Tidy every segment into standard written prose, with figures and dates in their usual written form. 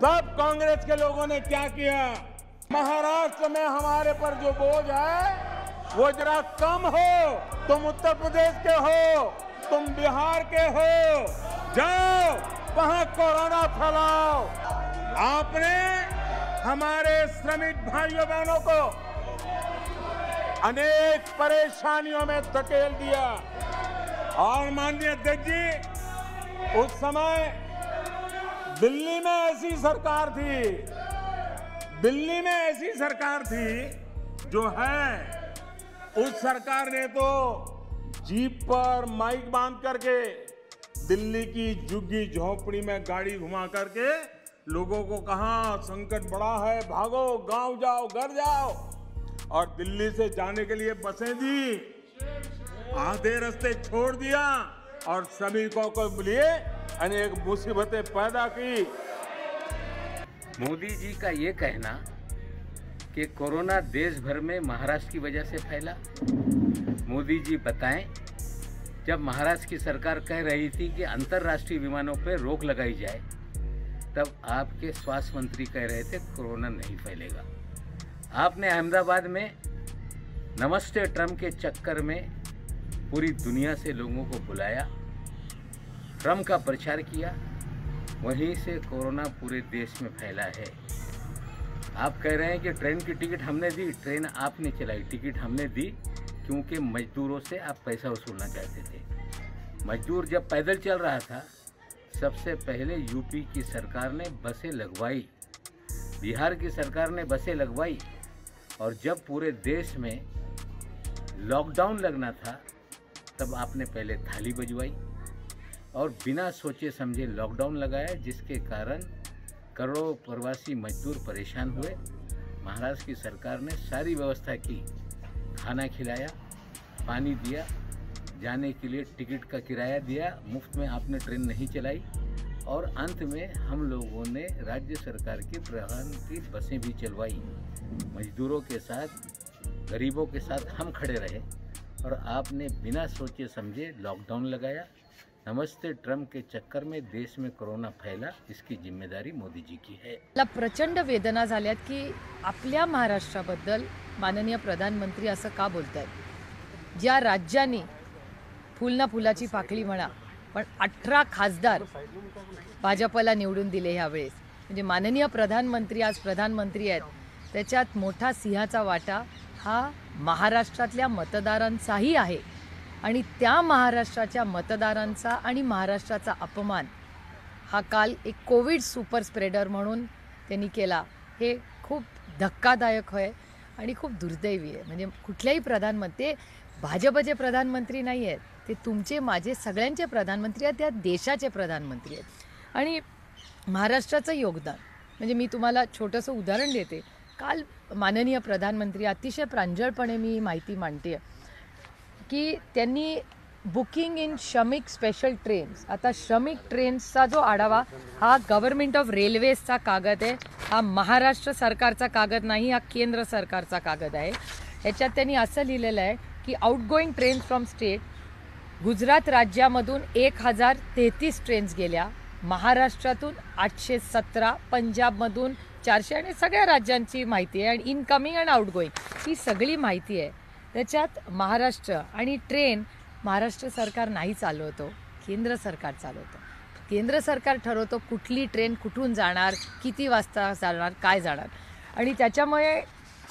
सब कांग्रेस के लोगों ने क्या किया, महाराष्ट्र में हमारे पर जो बोझ है वो जरा कम हो। तुम उत्तर प्रदेश के हो, तुम बिहार के हो, जाओ वहां कोरोना फैलाओ। आपने हमारे श्रमिक भाइयों बहनों को अनेक परेशानियों में धकेल दिया। और माननीय अध्यक्ष जी, उस समय दिल्ली में ऐसी सरकार थी, दिल्ली में ऐसी सरकार थी जो है, उस सरकार ने तो जीप पर माइक बांध करके दिल्ली की झुग्गी झोपड़ी में गाड़ी घुमा करके लोगों को कहा संकट बड़ा है, भागो गांव जाओ, घर जाओ। और दिल्ली से जाने के लिए बसें दी, आधे रास्ते छोड़ दिया और श्रमिकों को लिए अनेक मुसीबतें पैदा की। मोदी जी का ये कहना कि कोरोना देश भर में महाराष्ट्र की वजह से फैला, मोदी जी बताएं, जब महाराष्ट्र की सरकार कह रही थी कि अंतर्राष्ट्रीय विमानों पर रोक लगाई जाए, तब आपके स्वास्थ्य मंत्री कह रहे थे कोरोना नहीं फैलेगा। आपने अहमदाबाद में नमस्ते ट्रम्प के चक्कर में पूरी दुनिया से लोगों को बुलाया, ट्रम्प का प्रचार किया, वहीं से कोरोना पूरे देश में फैला है। आप कह रहे हैं कि ट्रेन की टिकट हमने दी, ट्रेन आपने चलाई, टिकट हमने दी क्योंकि मजदूरों से आप पैसा वसूलना चाहते थे। मजदूर जब पैदल चल रहा था, सबसे पहले यूपी की सरकार ने बसें लगवाई, बिहार की सरकार ने बसें लगवाई, और जब पूरे देश में लॉकडाउन लगना था तब आपने पहले थाली बजवाई और बिना सोचे समझे लॉकडाउन लगाया, जिसके कारण करोड़ों प्रवासी मजदूर परेशान हुए। महाराष्ट्र की सरकार ने सारी व्यवस्था की, खाना खिलाया, पानी दिया, जाने के लिए टिकट का किराया दिया, मुफ्त में आपने ट्रेन नहीं चलाई, और अंत में हम लोगों ने राज्य सरकार की परिवहन की बसें भी चलवाई। मजदूरों के साथ, गरीबों के साथ हम खड़े रहे और आपने बिना सोचे समझे लॉकडाउन लगाया। नमस्ते ट्रम्प के चक्कर में देश में कोरोना फैला, इसकी जिम्मेदारी मोदी जी की है। मला प्रचंड वेदना झाल्यात की आपल्या महाराष्ट्राबद्दल माननीय प्रधानमंत्री असं का बोलतायत। ज्या राज्यांनी फुल ना फुलाची पाकळी म्हणा, पण 18 खासदार भाजपला निवडून दिले ह्यावेळेस, म्हणजे माननीय प्रधानमंत्री आज प्रधानमंत्री आहेत, त्याच्यात मोठा सिंहाचा वाटा हा महाराष्ट्रातल्या मतदारांचाही आहे। आणि त्या महाराष्ट्राच्या मतदारांचा आणि महाराष्ट्राचा अपमान हा काल एक कोविड सुपर स्प्रेडर म्हणून त्यांनी केला, हे खूप धक्कादायक आहे आणि खूप दुर्दैवी आहे। म्हणजे कुठल्याही प्रधानमंत्री, ते भाजपचे प्रधानमंत्री नाही आहेत, ते तुमचे माझे सगळ्यांचे प्रधानमंत्री आहेत, त्या देशाचे प्रधानमंत्री आहेत। आणि महाराष्ट्राचं योगदान म्हणजे मी तुम्हाला छोटंसं उदाहरण देते। काल माननीय प्रधानमंत्री अतिशय प्रांजळपणे मी माहिती मांडते की त्यांनी बुकिंग इन श्रमिक स्पेशल ट्रेन्स, आता श्रमिक ट्रेन्सचा जो आढावा हा गव्हर्नमेंट ऑफ रेल्वेजचा कागद आहे, हा महाराष्ट्र सरकारचा कागद नाही, हा केंद्र सरकारचा कागद आहे। याच्यात त्यांनी असं लिहिलेलं आहे की outgoing trains from state, Gujarat राज्यामधून 1033 ट्रेन्स गेल्या, महाराष्ट्रातून 817, पंजाबमधून 400, आणि सगळ्या राज्यांची माहिती आहे, आणि इनकमिंग आणि आउटगोइंग ही सगळी माहिती आहे। त्याच्यात महाराष्ट्र आणि ट्रेन महाराष्ट्र सरकार नाही चालवतो, केंद्र सरकार चालवतो। केंद्र सरकार ठरवतो कुठली ट्रेन कुठून जाणार, किती वाजता जाणार, काय जाणार। आणि त्याच्यामुळे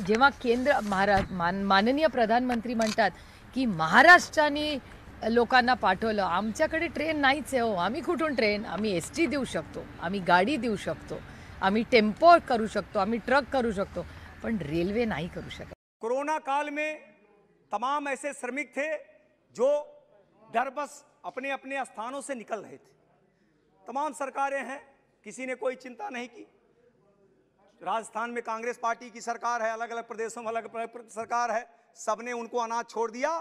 जेव्हा केंद्र माननीय प्रधानमंत्री म्हणतात की महाराष्ट्राने लोकांना पाठवलं, आमच्याकडे ट्रेन नाहीच आहे हो, आम्ही कुठून ट्रेन, आम्ही एसटी देऊ शकतो, आम्ही गाडी देऊ शकतो, आम्ही टेम्पो करू शकतो, आम्ही ट्रक करू शकतो, पण रेल्वे नाही करू शकत। कोरोना काल में तमाम ऐसे श्रमिक थे जो डर बस अपने अपने स्थानों से निकल रहे थे। तमाम सरकारें हैं, किसी ने कोई चिंता नहीं की। राजस्थान में कांग्रेस पार्टी की सरकार है, अलग अलग प्रदेशों में अलग अलग सरकार है, सबने उनको अनाज छोड़ दिया।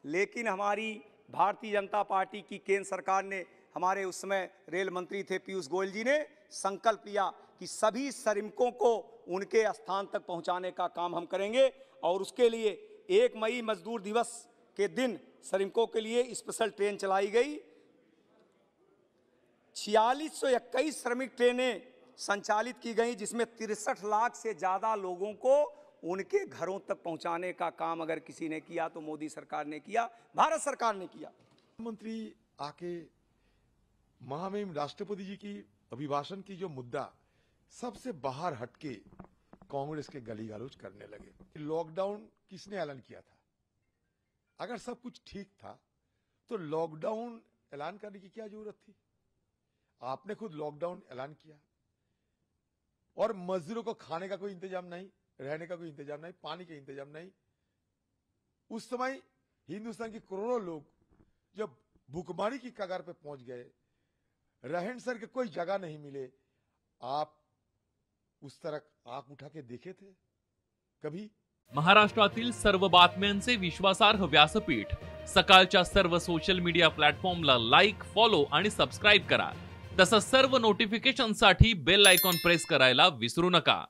लेकिन हमारी भारतीय जनता पार्टी की केंद्र सरकार ने, हमारे उस समय रेल मंत्री थे पीयूष गोयल जी ने संकल्प लिया कि सभी श्रमिकों को उनके स्थान तक पहुंचाने का काम हम करेंगे। और उसके लिए 1 मई मजदूर दिवस के दिन श्रमिकों के लिए स्पेशल ट्रेन चलाई गई। 4621 श्रमिक ट्रेनें संचालित की गई, जिसमें 63 लाख से ज़्यादा लोगों को उनके घरों तक पहुंचाने का काम अगर किसी ने किया तो मोदी सरकार ने किया, भारत सरकार ने किया। प्रधानमंत्री आके महामहिम राष्ट्रपति जी की अभिभाषण की जो मुद्दा सबसे बाहर हटके कांग्रेस के गली गलोच करने लगे। लॉकडाउन किसने ऐलान किया था? अगर सब कुछ ठीक था तो लॉकडाउन ऐलान करने की क्या जरूरत थी? आपने खुद लॉकडाउन ऐलान किया और मजदूरों को खाने का कोई इंतजाम नहीं, रहने का कोई इंतजाम नहीं, पानी का इंतजाम नहीं। उस समय हिंदुस्तान के करोड़ों लोग जब भूखमरी की कगार पे पहुंच गए, रहन सहन के कोई जगह नहीं मिले, आप उस तरह आंख उठा के देखे थे कभी? महाराष्ट्रातील सर्व बातम्यांचे विश्वासार्ह व्यासपीठ सकाळच्या सर्व सोशल मीडिया प्लॅटफॉर्मला लाईक, फॉलो आणि सबस्क्राईब करा। तसंच सर्व नोटिफिकेशनसाठी बेल आयकॉन प्रेस करायला विसरू नका।